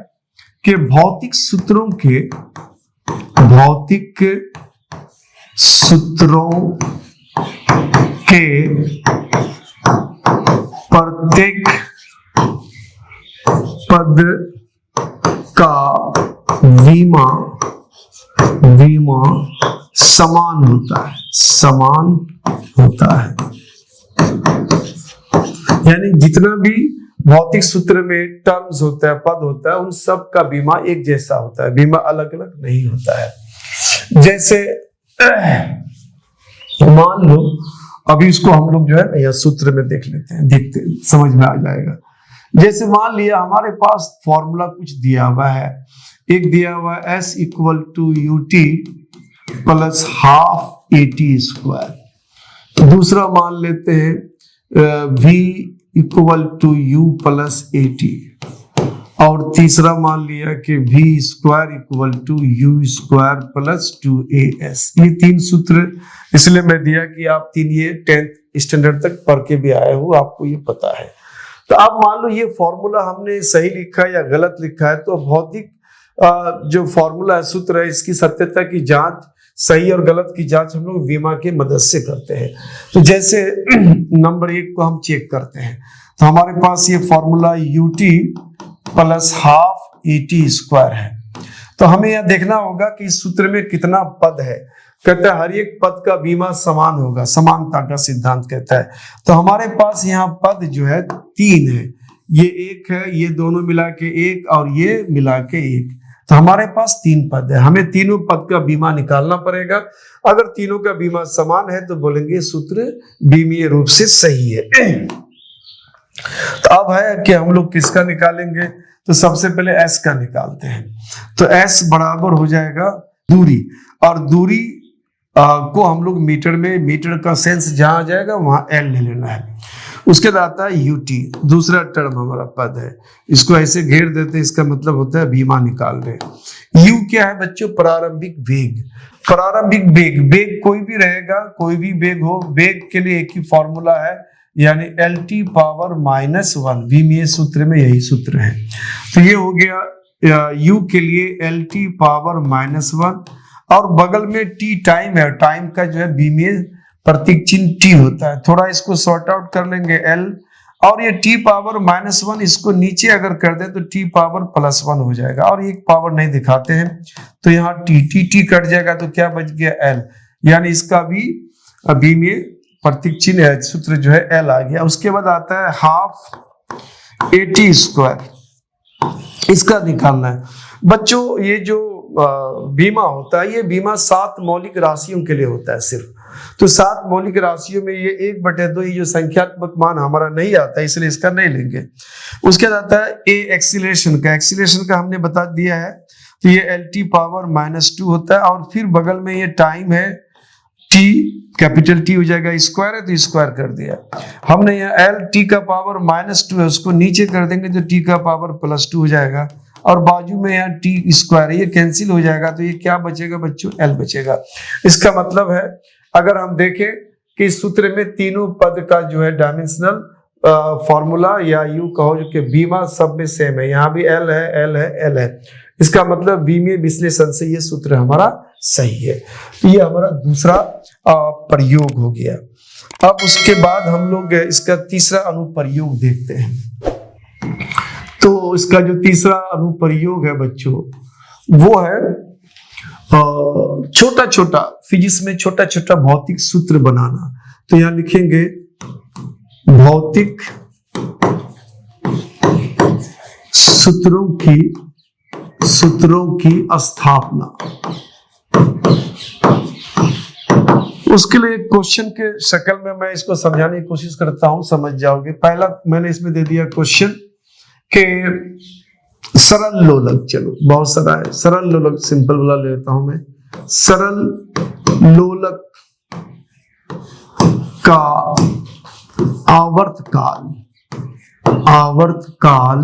कि भौतिक सूत्रों के प्रत्येक पद का विमा समान होता है। यानी जितना भी भौतिक सूत्र में टर्म्स होता है, पद होता है, उन सब का बीमा एक जैसा होता है, बीमा अलग अलग नहीं होता है। जैसे मान लो, अभी इसको हम लोग जो है या सूत्र में देख लेते हैं, देखते समझ में आ जाएगा। जैसे मान लिया हमारे पास फॉर्मूला कुछ दिया हुआ है, एक दिया हुआ है S equal to UT plus half AT square. दूसरा मान लेते हैं V equal to U plus AT, और तीसरा मान लिया कि V square equal to U square plus 2AS। ये तीन सूत्र इसलिए मैं दिया कि आप तीन ये 10th स्टैंडर्ड तक पढ़ के भी आए हो, आपको ये पता है। तो अब मान लो ये फॉर्मूला हमने सही लिखा है या गलत लिखा है, तो भौतिक जो फॉर्मूला है, सूत्र है, इसकी सत्यता की जांच, सही और गलत की जांच हम लोग विमा के मदद से करते हैं। तो जैसे नंबर 1 को हम चेक करते हैं, तो हमारे पास ये formula UT plus half AT square है। तो हमें यह देखना होगा कि इस सूत्र में कितना पद है। कहता है हर एक पद का बीमा समान होगा, समानता का सिद्धांत कहता है। तो हमारे पास यहाँ पद जो है 3 है, ये 1 है, ये दोनों मिला के 1 और ये मिला के 1, तो हमारे पास 3 पद है। हमें तीनों पद का बीमा निकालना पड़ेगा। अगर तीनों का बीमा समान है तो बोलेंगे सूत्र बीमीय रूप से सही है। तो अब है कि हम लोग किसका निकालेंगे, तो सबसे पहले S का निकालते हैं। तो S बराबर हो जाएगा दूरी, और दूरी को हम लोग मीटर में, मीटर का सेंस जहां आ जाएगा वहां L ले लेना है। उसके बाद आता है UT, दूसरा टर्म हमारा पद है, इसको ऐसे घेर देते हैं, इसका मतलब होता है बीमा निकाल रहे। U क्या है बच्चों, प्रारंभिक वेग। प्रारंभिक वेग, वेग कोई भी रहेगा, कोई भी वेग हो, वेग के लिए एक ही फॉर्मूला है, यानी LT पावर -1, विमीय सूत्र में यही सूत्र है। तो ये हो गया U के लिए LT पावर -1, और बगल में T टाइम है, टाइम का जो है विमीय प्रतीक चिन्ह T होता है। थोड़ा इसको सॉर्ट आउट कर लेंगे L, और ये T पावर -1 इसको नीचे अगर कर दे तो T पावर +1 हो जाएगा, और एक पावर नहीं दिखाते हैं तो यहाँ T कट जाएगा, तो क्या बच गया L, यानी इसका भी विमीय प्रतीक चिन्ह है, सूत्र जो है L आ गया। उसके बाद आता है हाफ AT स्क्वायर, इसका निकालना है। बच्चों ये जो बीमा होता है, ये बीमा 7 मौलिक राशियों के लिए होता है सिर्फ। तो 7 मौलिक राशियों में ये 1/2 ये जो संख्यात्मक मान हमारा नहीं आता है, इसलिए इसका नहीं लेंगे। उसके बाद आता है A एक्सीलरेशन का, एक्सीलरेशन का हमने बता दिया है, तो ये LT पावर -2 होता है, और फिर बगल में ये टाइम है T, कैपिटल T हो जाएगा, स्क्वायर है तो स्क्वायर कर दिया हमने। यहाँ LT का पावर -2 है, उसको नीचे कर देंगे तो T का पावर +2 हो जाएगा, और बाजू में यहाँ T स्क्वायर है, ये कैंसिल हो जाएगा, तो ये क्या बचेगा बच्चों, L बचेगा। इसका मतलब है अगर हम देखें कि इस सूत्र में तीनों पद का जो है डायमेंशनल फॉर्मूला, या यूं कहो जो कि बीमा सब में सेम है, यहाँ भी L है, L है, L है। इसका मतलब बीमीय विश्लेषण से ये सूत्र हमारा सही है। तो ये हमारा दूसरा प्रयोग हो गया। अब उसके बाद हम लोग इसका तीसरा अनुप्रयोग देखते हैं। तो इसका जो तीसरा अनुप्रयोग है बच्चों, वो है छोटा छोटा, फिजिक्स में छोटा छोटा भौतिक सूत्र बनाना। तो यहां लिखेंगे भौतिक सूत्रों की स्थापना। उसके लिए क्वेश्चन के शक्ल में मैं इसको समझाने की कोशिश करता हूं, समझ जाओगे। पहला मैंने इसमें दे दिया क्वेश्चन के सरल लोलक, चलो बहुत सारा है, सरल लोलक सिंपल वाला ले लेता हूं मैं। सरल लोलक का आवर्त काल आवर्तकाल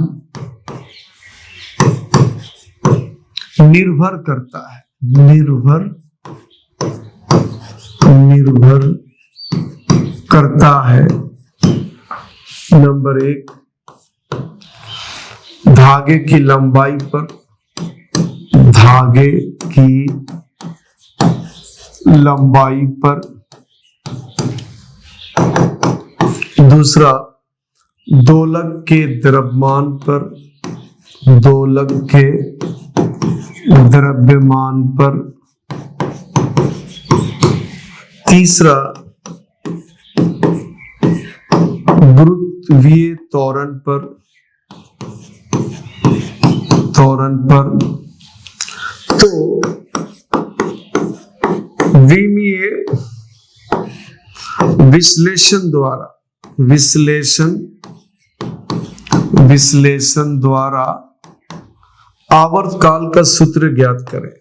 निर्भर करता है, निर्भर करता है। नंबर 1, धागे की लंबाई पर, धागे की लंबाई पर। दूसरा, दोलक के द्रव्यमान पर, दोलक के द्रव्यमान पर। तीसरा, गुरुत्वीय त्वरण पर, तो विमीय विश्लेषण द्वारा आवर्तकाल का सूत्र ज्ञात करें।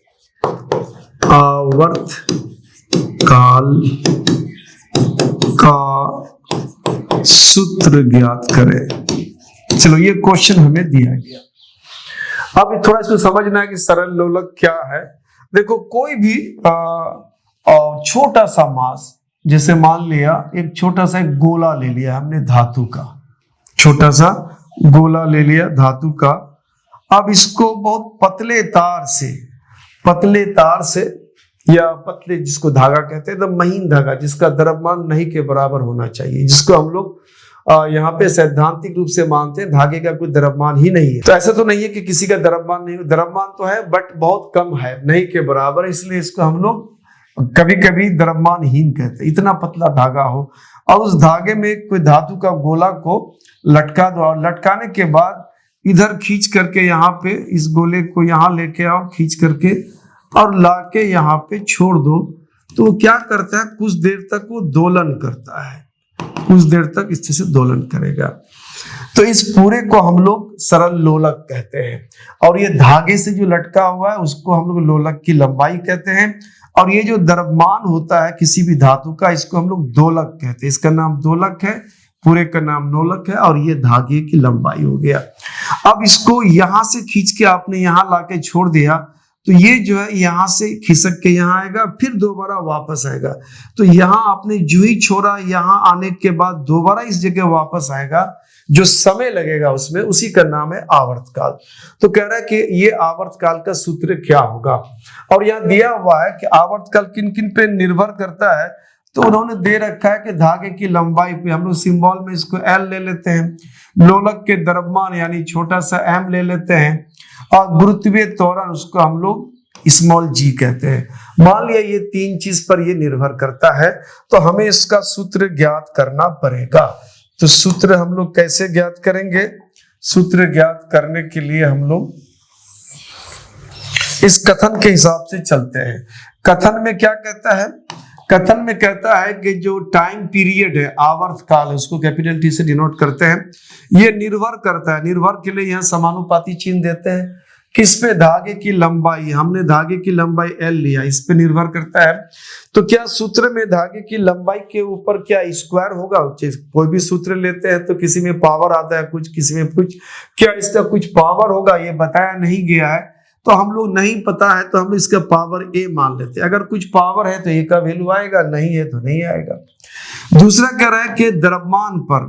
आवर्तकाल का सूत्र ज्ञात करें। चलो, ये क्वेश्चन हमें दिया गया। अब थोड़ा इसको समझना है कि सरल लोलक क्या है। देखो, कोई भी छोटा सा मास, जैसे मान लिया एक छोटा सा एक गोला ले लिया हमने धातु का, छोटा सा गोला ले लिया धातु का। अब इसको बहुत पतले तार से या पतले, जिसको धागा कहते हैं, एकदम महीन धागा, जिसका द्रव्यमान नहीं के बराबर होना चाहिए, जिसको हम लोग यहाँ पे सैद्धांतिक रूप से मानते हैं धागे का कोई द्रव्यमान ही नहीं है। तो ऐसा तो नहीं है कि किसी का द्रव्यमान नहीं, द्रव्यमान तो है बट बहुत कम है, नहीं के बराबर, इसलिए इसको हम लोग कभी कभी द्रव्यमानहीन कहते हैं। इतना पतला धागा हो और उस धागे में कोई धातु का गोला को लटका दो, और लटकाने के बाद इधर खींच करके यहाँ पे इस गोले को यहाँ लेके आओ, खींच करके और लाके यहाँ पे छोड़ दो, तो वो क्या करता है, कुछ देर तक वो दोलन करता है, कुछ देर तक इस तरह से दोलन करेगा। तो इस पूरे को हम लोग सरल लोलक कहते हैं, और ये धागे से जो लटका हुआ है उसको हम लोग लोलक की लंबाई कहते हैं। और ये जो द्रव्यमान होता है किसी भी धातु का, इसको हम लोग दोलक कहते हैं। इसका नाम दोलक है, पूरे का नाम नोलक है, और ये धागे की लंबाई हो गया। अब इसको यहां से खींच के आपने यहां लाके छोड़ दिया, तो ये जो है यहां से खिसक के यहां आएगा, फिर दोबारा वापस आएगा। तो यहां आपने जो ही छोड़ा, यहां आने के बाद दोबारा इस जगह वापस आएगा, जो समय लगेगा उसमें, उसी का नाम है आवर्तकाल। तो कह रहा है कि ये आवर्तकाल का सूत्र क्या होगा, और यहां दिया हुआ है कि आवर्तकाल किन किन पे निर्भर करता है। तो उन्होंने दे रखा है कि धागे की लंबाई पे, हम लोग सिंबल में इसको L ले लेते हैं, लोलक के द्रव्यमान यानी छोटा सा m ले लेते हैं, और गुरुत्वीय त्वरण उसको हम लोग स्मॉल g कहते हैं। मान लिया ये 3 चीज पर ये निर्भर करता है, तो हमें इसका सूत्र ज्ञात करना पड़ेगा। तो सूत्र हम लोग कैसे ज्ञात करेंगे? सूत्र ज्ञात करने के लिए हम लोग इस कथन के हिसाब से चलते हैं। कथन में क्या कहता है? कथन में कहता है कि जो टाइम पीरियड है, आवर्तकाल है, उसको कैपिटल T से डिनोट करते हैं। ये निर्भर करता है, निर्भर के लिए यहाँ समानुपाती चिन्ह देते हैं। किस पे? धागे की लंबाई। हमने धागे की लंबाई L लिया, इस पे निर्भर करता है। तो क्या सूत्र में धागे की लंबाई के ऊपर क्या स्क्वायर होगा? कोई भी सूत्र लेते हैं तो किसी में पावर आता है कुछ, किसी में कुछ, क्या इसका कुछ पावर होगा? ये बताया नहीं गया है, तो हम लोग नहीं पता है तो हम इसका पावर A मान लेते हैं। अगर कुछ पावर है तो A का वैल्यू आएगा, नहीं है तो नहीं आएगा। दूसरा कह रहा है कि द्रव्यमान पर,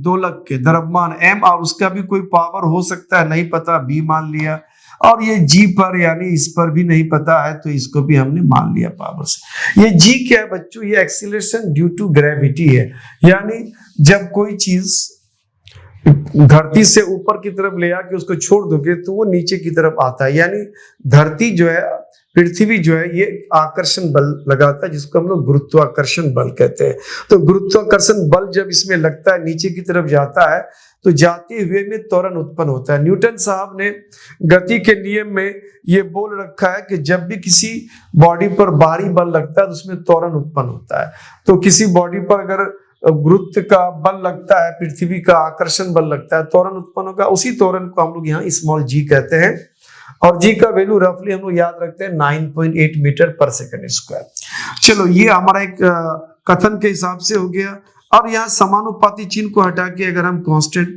दोलक के द्रव्यमान M, और उसका भी कोई पावर हो सकता है, नहीं पता, B मान लिया। और ये G पर, यानी इस पर भी नहीं पता है, तो इसको भी हमने मान लिया पावर से। ये G क्या है बच्चों? ये एक्सीलरेशन ड्यू टू ग्रेविटी है, यानी जब कोई चीज धरती से ऊपर की तरफ ले आके उसको छोड़ दोगे तो वो नीचे की तरफ आता है। यानी धरती जो है, पृथ्वी जो है, ये आकर्षण बल लगाता है, जिसको हम लोग गुरुत्वाकर्षण बल कहते हैं। तो गुरुत्वाकर्षण बल जब इसमें लगता है, नीचे की तरफ जाता है, तो जाते हुए में त्वरण उत्पन्न होता है। न्यूटन साहब ने गति के नियम में ये बोल रखा है कि जब भी किसी बॉडी पर बाहरी बल लगता है तो उसमें त्वरण उत्पन्न होता है। तो किसी बॉडी पर अगर गुरुत्व का बल लगता है, पृथ्वी का आकर्षण बल लगता है, त्वरण उत्पन्न होगा। उसी त्वरण को हम लोग यहाँ स्मॉल g कहते हैं, और g का वैल्यू रफली हम लोग याद रखते हैं 9.8 मीटर पर सेकंड स्क्वायर। चलो, ये हमारा एक कथन के हिसाब से हो गया। और यहाँ समानुपाती चिन्ह को हटा के अगर हम कांस्टेंट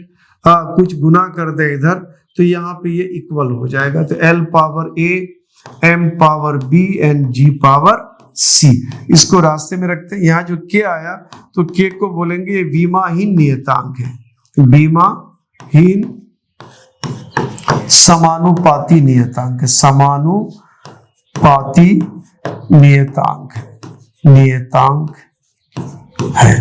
कुछ गुना कर दे इधर, तो यहाँ पे ये इक्वल हो जाएगा। तो l power a, m power b and g power c, इसको रास्ते में रखते हैं। यहाँ जो k आया तो k को बोलेंगे विमाहीन नियतांक है, विमाहीन समानुपाती नियतांक है, समानुपाती नियतांक है।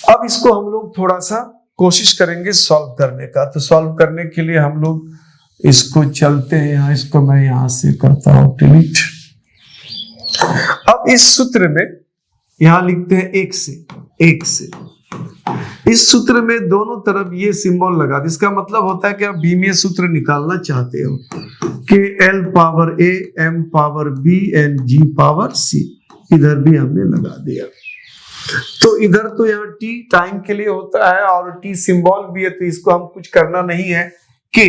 अब इसको हम लोग थोड़ा सा कोशिश करेंगे सॉल्व करने का। तो सॉल्व करने के लिए हम लोग इसको चलते हैं यहाँ, इसको मैं यहां से करता हूं डिलीट। अब इस सूत्र में यहां लिखते हैं एक से। इस सूत्र में दोनों तरफ ये सिंबल लगा दे, इसका मतलब होता है कि आप बीमीय सूत्र निकालना चाहते हो कि l power a, m power b and g power c, इधर भी हमने लगा दिया। तो इधर तो यहाँ t टाइम के लिए होता है और t सिंबल भी है, तो इसको हम कुछ करना नहीं है। k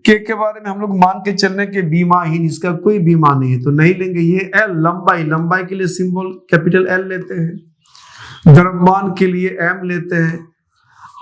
के बारे में हम लोग मान के चलने के बीमाहीन, इसका कोई बीमा नहीं है तो नहीं लेंगे। ये l लंबाई के लिए सिंबल कैपिटल L लेते हैं, द्रव्यमान के लिए m लेते हैं।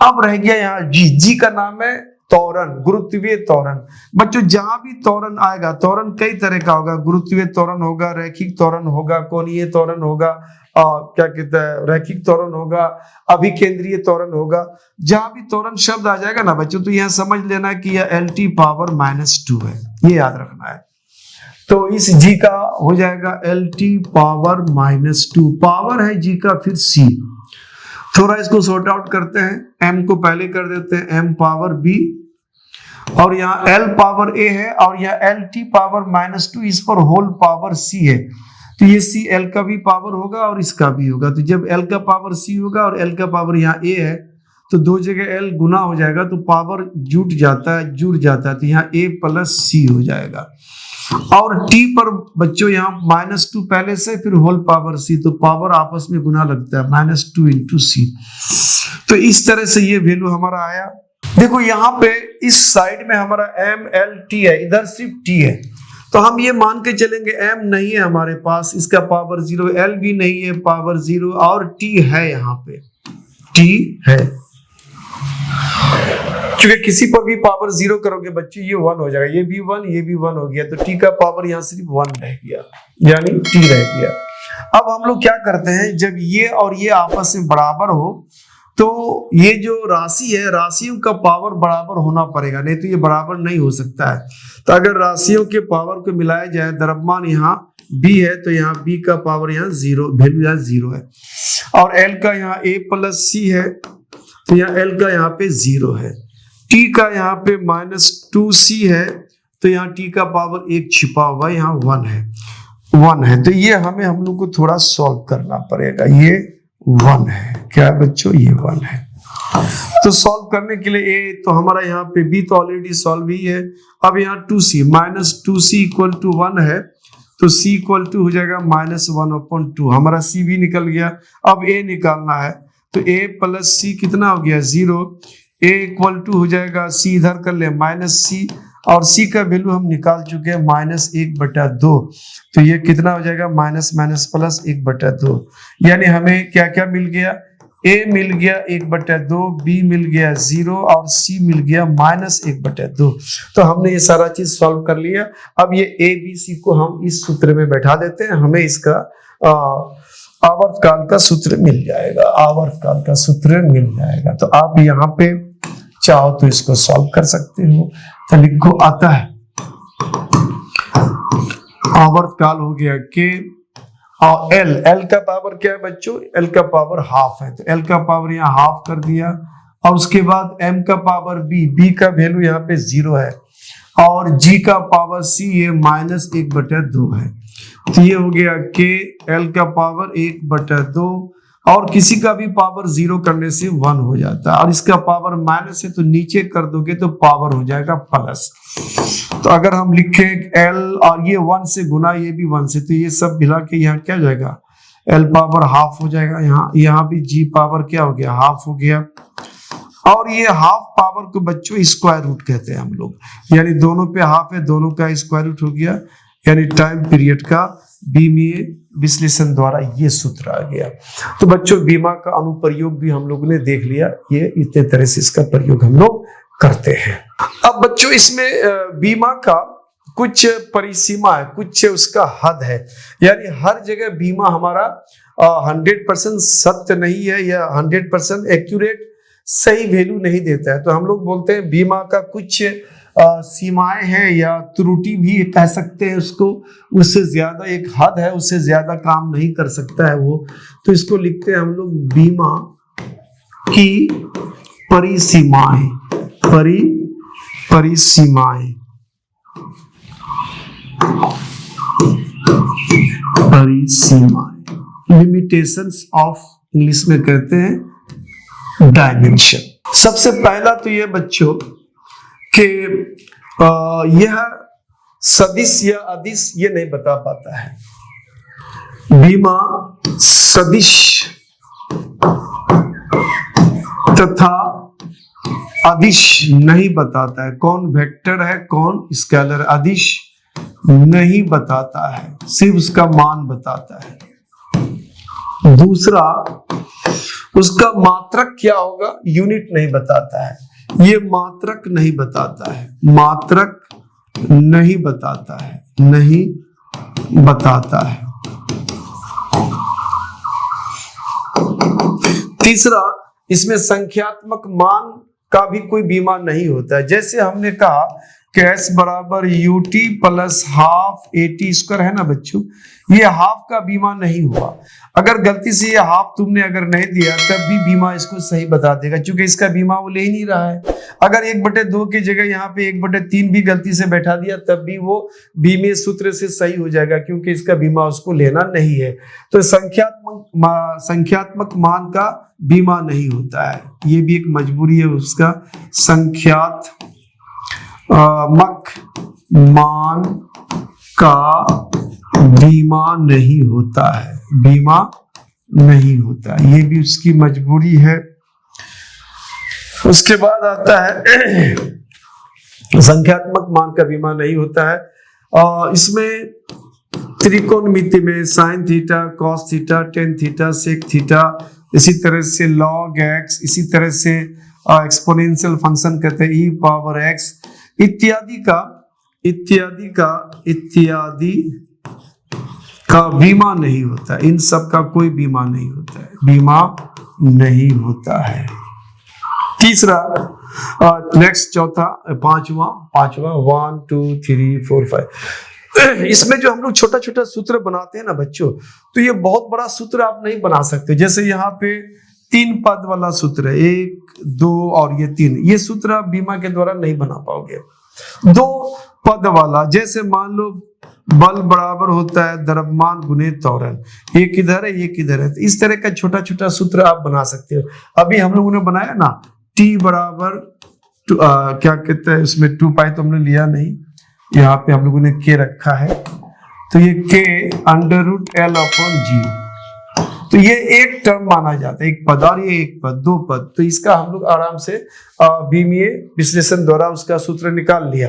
अब रह गया यहाँ g का नाम है त्वरण, गुरुत्वीय त्वरण। बच्चों जहां भी त्वरण आएगा, त्वरण कई तरह का होगा, गुरुत्वीय त्वरण होगा, रैखिक त्वरण होगा, कोणीय त्वरण होगा, क्या कहते हैं रैखिक त्वरण होगा, अभिकेंद्रीय त्वरण होगा। जहां भी त्वरण शब्द आ जाएगा ना बच्चों, तो यह समझ लेना कि यह LT पावर -2 है, ये याद रखना है। तो इस g का हो जाएगा LT पावर -2, पावर है g का फिर c। थोड़ा इसको सॉर्ट आउट करते हैं, m को पहले कर देते हैं m पावर b, और यहाँ l पावर a है और यहाँ LT पावर -2, इस पर होल पावर c है। तो ये c l का भी पावर होगा और इसका भी होगा। तो जब l का पावर c होगा और l का पावर यहाँ a है, तो दो जगह l गुना हो जाएगा, तो पावर जुड़ जाता है, तो यहाँ a प्लस c हो जाएगा। और t पर बच्चों यहाँ -2 पहले से, फिर होल पावर c, तो पावर आपस में गुना लगता है, -2 इंटू c। तो इस तरह से ये वैल्यू हमारा आया। देखो यहाँ पे इस साइड में हमारा m l t है, इधर सिर्फ t है, तो हम ये मान के चलेंगे m नहीं है हमारे पास, इसका पावर 0, l भी नहीं है पावर 0, और t है, यहाँ पे t है। क्योंकि किसी पर भी पावर 0 करोगे बच्चे ये 1 हो जाएगा, ये भी 1, ये भी 1 हो गया, तो t का पावर यहाँ सिर्फ 1 रह गया, यानी t रह गया। अब हम लोग क्या करते हैं, जब ये और ये आपस में बराबर हो, तो ये जो राशि है, राशियों का पावर बराबर होना पड़ेगा, नहीं तो ये बराबर नहीं हो सकता है। तो अगर राशियों के पावर को मिलाया जाए, द्रव्यमान यहाँ b है, तो यहाँ b का पावर यहाँ 0, वैल्यू यहाँ 0 है, और l का यहाँ a प्लस c है, तो यहाँ l का यहाँ पे 0 है, t का यहाँ पे -2c है, तो यहाँ t का पावर 1 छिपा हुआ है, यहाँ 1 है। तो ये हम लोग को थोड़ा सॉल्व करना पड़ेगा। ये 1 है, क्या बच्चों, ये 1 है। तो सॉल्व करने के लिए a तो हमारा यहाँ पे b तो ऑलरेडी सॉल्व ही है। अब यहाँ 2c -2c = 1 है, तो c = हो जाएगा -1/2, हमारा c भी निकल गया। अब a निकालना है, तो a प्लस c कितना हो गया 0, a = हो जाएगा, c इधर कर ले -c, और c का वैल्यू हम निकाल चुके हैं -1/2, तो ये कितना हो जाएगा -1/2, यानी हमें क्या क्या मिल गया, a मिल गया 1/2, b मिल गया 0, और c मिल गया -1/2। तो हमने ये सारा चीज सॉल्व कर लिया। अब ये a b c को हम इस सूत्र में बैठा देते हैं, हमें इसका आवर्तकाल का सूत्र मिल जाएगा, तो आप यहाँ पे चाहो तो इसको सॉल्व कर सकते हो। तो लिखो, आता है आवर्तकाल हो गया के, और l का पावर क्या है बच्चों, l का पावर हाफ है, तो l का पावर यहाँ हाफ कर दिया, और उसके बाद m का पावर b का वैल्यू यहाँ पे 0 है, और g का पावर c ये -1/2 है। तो ये हो गया k, l का पावर 1/2, और किसी का भी पावर 0 करने से 1 हो जाता है, और इसका पावर माइनस है, तो नीचे कर दोगे तो पावर हो जाएगा प्लस। तो अगर हम लिखें l, और ये 1 से गुना, ये भी 1 से, तो ये सब मिला के यहाँ क्या जाएगा, l पावर हाफ हो जाएगा। यहाँ भी g पावर क्या हो गया, हाफ हो गया, और ये हाफ पावर को बच्चों स्क्वायर रूट कहते हैं हम लोग, यानी दोनों पे हाफ है, दोनों का स्क्वायर रूट हो गया, यानी टाइम पीरियड का बीमीय विश्लेषण द्वारा ये सूत्र आ गया। तो बच्चों बीमा का अनुप्रयोग भी हम लोगों ने देख लिया, ये इतने तरह से इसका प्रयोग हम लोग करते हैं। अब बच्चों इसमें बीमा का कुछ परिसीमा है, कुछ उसका हद है, यानी हर जगह बीमा हमारा 100% सत्य नहीं है या 100% एक्यूरेट सही वैल्यू नहीं देता है। तो हम लोग बोलते हैं बीमा का कुछ सीमाएं हैं या त्रुटि भी कह सकते हैं उसको, उससे ज्यादा एक हद है, उससे ज्यादा काम नहीं कर सकता है वो। तो इसको लिखते हैं हम लोग बीमा की परिसीमाएं, परिसीमाएं, लिमिटेशंस ऑफ इंग्लिश में कहते हैं डायमेंशन। सबसे पहला तो ये बच्चों कि यह सदिश या अदिश ये नहीं बता पाता है। बीमा सदिश तथा अदिश नहीं बताता है, कौन वेक्टर है कौन स्केलर, अदिश नहीं बताता है, सिर्फ उसका मान बताता है। दूसरा, उसका मात्रक क्या होगा यूनिट नहीं बताता है, ये मात्रक नहीं बताता है, मात्रक नहीं बताता है, नहीं बताता है। तीसरा, इसमें संख्यात्मक मान का भी कोई बीमा नहीं होता है। जैसे हमने कहा कि S बराबर UT plus half AT square है ना बच्चों, ये हाफ का बीमा नहीं हुआ। अगर गलती से ये हाफ तुमने अगर नहीं दिया तब भी बीमा इसको सही बता देगा, क्योंकि इसका बीमा वो ले ही नहीं रहा है। अगर 1/2 की जगह यहाँ पे 1/3 भी गलती से बैठा दिया तब भी वो बीमे सूत्र से सही हो जाएगा, क्योंकि इसका बीमा उसको लेना नहीं है। तो संख्यात्मक मान का बीमा नहीं होता है, ये भी एक मजबूरी है उसका। संख्यात्मक मान का बीमा नहीं होता है, बीमा नहीं होता है, ये भी उसकी मजबूरी है। उसके बाद आता है संख्यात्मक मान का बीमा नहीं होता है। इसमें त्रिकोणमिति में sine theta, cos theta, tan theta, sec theta, इसी तरह से लॉग एक्स, इसी तरह से एक्सपोनेंशियल फंक्शन कहते हैं e पावर x इत्यादि का बीमा नहीं होता है। इन सब का कोई बीमा नहीं होता है, बीमा नहीं होता है। तीसरा, नेक्स्ट चौथा, पांचवा 1 2 3 4 5, इसमें जो हम लोग छोटा छोटा सूत्र बनाते हैं ना बच्चों, तो ये बहुत बड़ा सूत्र आप नहीं बना सकते। जैसे यहाँ पे 3 पद वाला सूत्र है, 1 2 और ये 3, ये सूत्र आप बीमा के द्वारा नहीं बना पाओगे। 2 पद वाला, जैसे मान लो बल बराबर होता है द्रव्यमान गुने त्वरण, एक इधर है एक इधर है, तो इस तरह का छोटा छोटा सूत्र आप बना सकते हो। अभी हम लोगों ने बनाया ना t बराबर क्या कहते हैं, उसमें 2 पाई तो हमने लिया नहीं, यहाँ पे हम लोगों ने k रखा है, तो ये k √L/G, तो ये एक टर्म माना जाता है, एक पद, और ये एक पद, 2 पद। तो इसका हम लोग आराम से बीमीय विश्लेषण द्वारा उसका सूत्र निकाल लिया।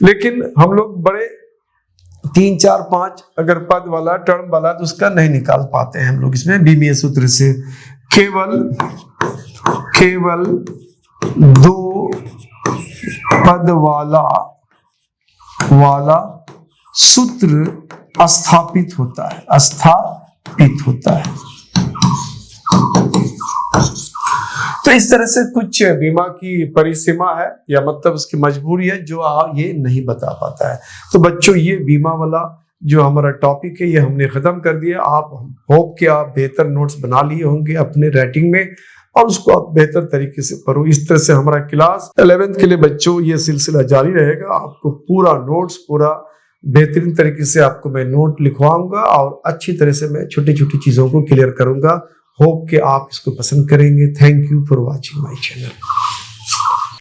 लेकिन हम लोग बड़े 3 4 5 अगर पद वाला टर्म वाला तो उसका नहीं निकाल पाते हैं हम लोग इसमें बीमीय सूत्र से। केवल 2 पद वाला सूत्र स्थापित होता है। तो इस तरह से कुछ बीमा की परिसीमा है, या मतलब उसकी मजबूरी है जो ये नहीं बता पाता है। तो बच्चों, ये बीमा वाला जो हमारा टॉपिक है ये हमने खत्म कर दिया। आप होप कि आप बेहतर नोट्स बना लिए होंगे अपने राइटिंग में, और उसको आप बेहतर तरीके से पढ़ो। इस तरह से हमारा क्लास 11th के लिए बच्चों ये सिलसिला जारी रहेगा। आपको पूरा नोट्स, पूरा बेहतरीन तरीके से आपको मैं नोट लिखवाऊंगा, और अच्छी तरह से मैं छोटी छोटी चीजों को क्लियर करूंगा। होप कि आप इसको पसंद करेंगे। Thank you for watching my channel.